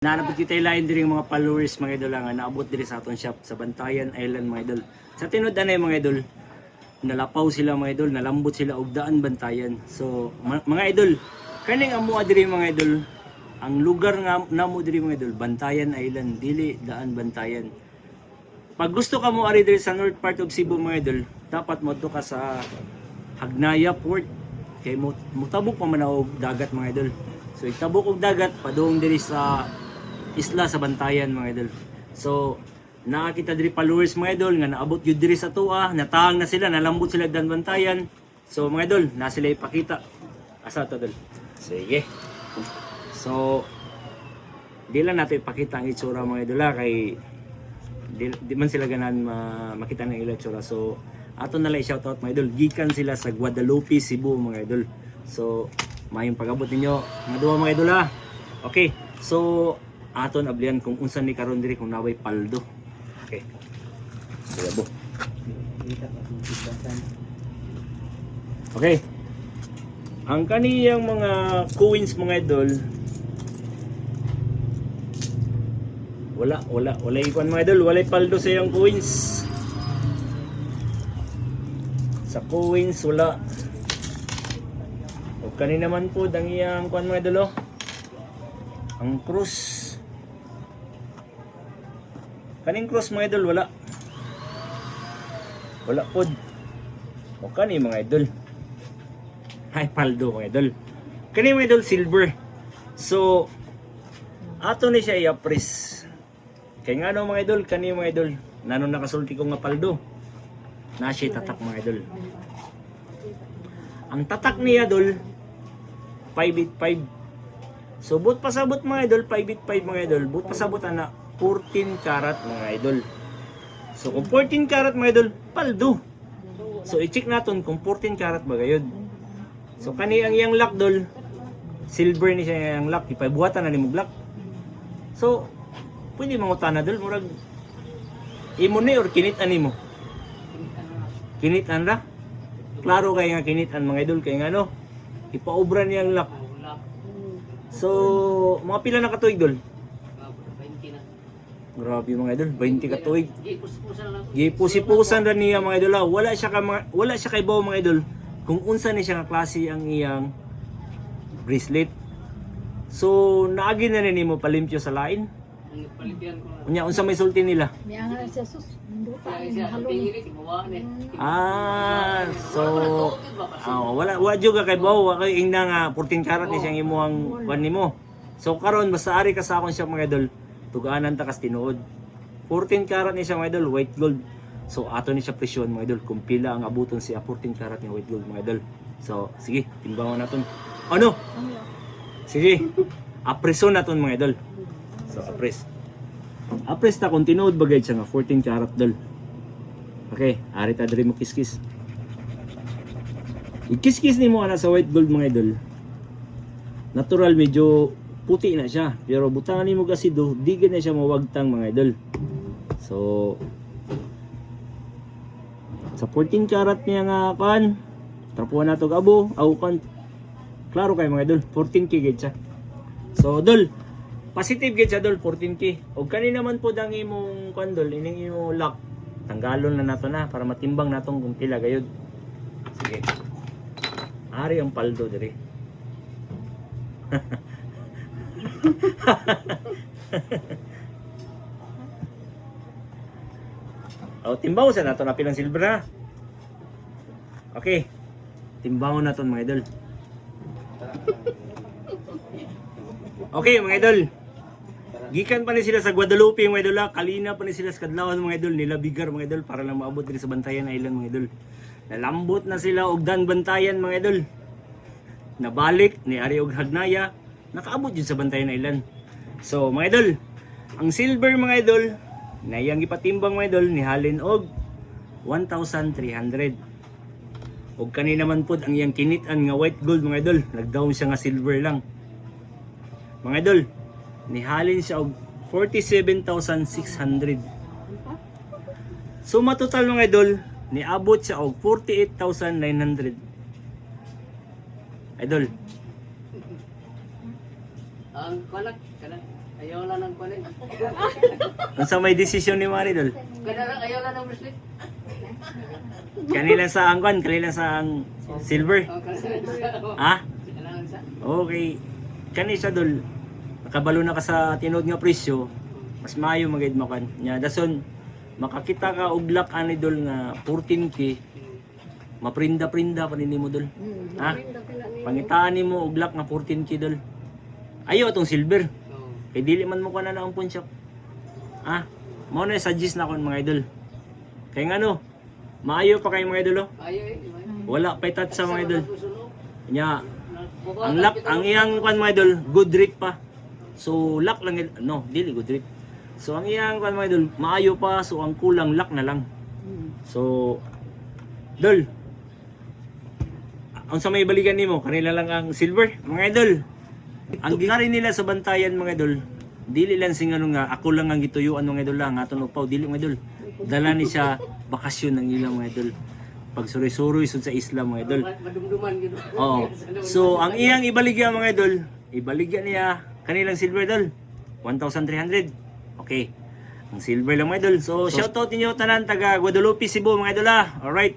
Nanapit kita ilain diri mga followers mga idol nga naabot diri sa aton shop sa Bantayan Island mga idol. Sa tinud anay mga idol, nalapaw sila mga idol, nalambot sila og daan Bantayan. So mga idol, kaning amo diri mga idol, ang lugar nga namo diri mga idol, Bantayan Island, dili daan Bantayan. Pag gusto ka mo ari diri sa north part of Cebu mga idol, dapat mo ka sa Hagnaya Port. Kay mutabok pa man og dagat mga idol. So itabok og dagat padung diri sa isla sa Bantayan mga idol. So nakakita diri followers mga idol nga naabot gyud diri sa tuwa, natahang na sila, nalambot sila dan Bantayan. So mga idol, na sila ipakita. Asa to idol? Sige. So di lang nato ipakita ang itsura mga idol kay di man sila ganan makita ng ilang itsura. So ato na lang shoutout mga idol, gikan sila sa Guadalupe, Cebu mga idol. So mayong pag-abot ninyo mga duha mga idol ha. Okay. So aton ablian kung unsan ni karon diri kung naway paldo. Okay. Sayabo. Okay. Ang kaniyang mga coins mga idol, wala ikuan mga idol, wala paldo sa iyang coins. Sa coins wala. O kanina naman po ang iyang kuan mga idol, ang cross. Kaning cross mga idol wala pod. O kani mga idol, ay paldo mga idol. Kani mga idol silver. So ato ni siya i-appraise. Kay nga no mga idol, kani mga idol, nanon nakasulti ko nga paldo. Na siya tatak mga idol. Ang tatak niya idol 585. So but pasabot mga idol 585 mga idol. But pasabot ana 14 karat mga idol. So kung 14 karat mga idol, paldo. So i-check naton kung 14 karat ba gayud. So kani ang iyang lock dol, silver ni siya ang lock, ipabuhatan na nimo black. So pwede mangutana dol murag imo ni or kinitan nimo. Kinitan ra. Klaro kay nga kinitan mga idol kay nga no, ipaobra niya ang lock. So mga pila na katuig dol? Grabe mga idol, 20 ka tuig. Gipusi-pusan ra niya mga idol. Wala siya kay bawo mga idol kung unsa ni siya nga klase ang iyang bracelet. So naagi na nimo palimpyo sa lain. Unya unsa may sulti nila? Miangan siya sus. Wala juga kay bawo kay ingna nga 14 karat ni siyang imuhang kuan nimo. So karon basta ari ka sa akon siya mga idol. Tugaanan ta kas tinuod. 14 karat ni siya mga idol, white gold. So ato ni siya presyon mga idol kung pila ang abuton siya 14 karat ni white gold mga idol. So sige, timbangon naton. Ano? Sige. Apreson naton mga idol. So apres. Apres ta kung tinuod bagay siya nga 14 karat dol. Okay, ari ta diri mo kiskis. I-kiskis nimo ana sa white gold mga idol. Natural medyo puti na siya, pero butangan nimo kasi di na siya mawagtang mga idol. So sa 14 karat niya nga kan, trapuan na to gabo, kan. Klaro kay mga idol, 14k gid siya. So dol, positive gid siya dol 14k. Og kani naman po dang imong kan dol, ining imong lock. Tanggalon na nato na para matimbang natong kung pila gayud. Sige. Ari ang paldo diri. Timbangon sa nato na pilang silver ha. Okay. Timbangon naton mga idol. Okay mga idol. Gikan pa ni sila sa Guadalupe mga idol, kalina pa ni sila sa Kadlawan mga idol, nila bigar mga idol para lang maabot diri sa Bantayan Island mga idol. Nalambot na sila og dan Bantayan mga idol. Nabalik ni ari og Hagnaya, nakaabot jud sa Bantayan Island. So mga idol, ang silver mga idol na iyang ipatimbang mga idol ni halin og 1,300. Og kani naman pod ang iyang kinitan nga white gold mga idol, nagdaon siya nga silver lang. Mga idol, nihalin siya og 47,600. So matotal mga idol, niabot siya og 48,900. Idol. Ang kanak Ayaw lang ng kulit. Unsa may desisyon ni mga idol? Kada lang ayaw lang ng bracelet. Kanila sa angkon, kanila sa ang silver. Oh, kasi oh. Ha? Kailangan sa. Okay. Kani siya dol. Nakabalo na ka sa tinud nga presyo. Mas maayo magid mo kan. Nya dason makakita ka og black ani dol nga 14k. Maprinda-prinda pa nimo dol. Ha? Pangitaan nimo og black nga 14k dol. Ayo atong silver. Oh. Kay dili man mo kana na ang pawn shop. Ha? Mo na suggest na kon mga idol. Kay ngano? Maayo pa kay mga idol. Oh. Ayaw eh. Wala pa touch sa mga idol. Susunod. Nya ang lock, ang iyang kan mga idol, good rate pa. So lock lang no, dili good rate. So ang iyang kan mga idol, maayo pa, so ang kulang lock na lang. So dol. Ang sa may balikan nimo, kanila lang ang silver, mga idol. Ang gingari nila sa bantayan mga idol, dili lang sing ano nga, ako lang ang gituyuan mga idol lang, aton upaw, dili mga idol. Dala ni siya bakasyon ng ilang mga idol. Pag suroy-suroy sud sa isla mga idol. Madumduman gid. Oo. So, ang iyang ibaligya mga idol, ibaligya niya kanilang silver idol. 1,300. Okay. Ang silver lang mga idol. So, shoutout ninyo tanan taga Guadalupe, Cebu mga idol. Alright.